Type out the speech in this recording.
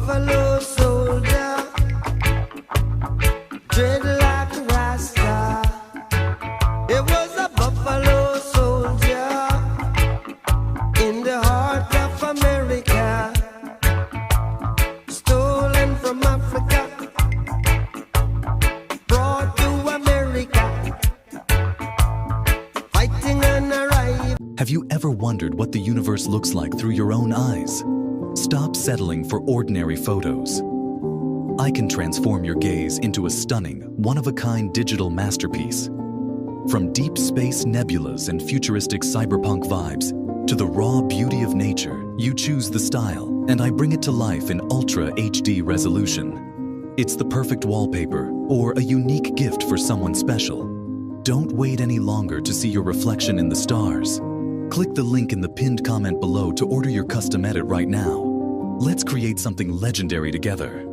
buffalo soldier, dreadlock rasta. It was a buffalo soldier in the heart of America, stolen from Africa, brought to America, fighting on arrival. Have you ever wondered what the universe looks like through your own eyes? Stop settling for ordinary photos. I can transform your gaze into a stunning, one-of-a-kind digital masterpiece. From deep space nebulas and futuristic cyberpunk vibes to the raw beauty of nature, you choose the style, and I bring it to life in Ultra HD resolution. It's the perfect wallpaper or a unique gift for someone special. Don't wait any longer to see your reflection in the stars. Click the link in the pinned comment below to order your custom edit right now. Let's create something legendary together.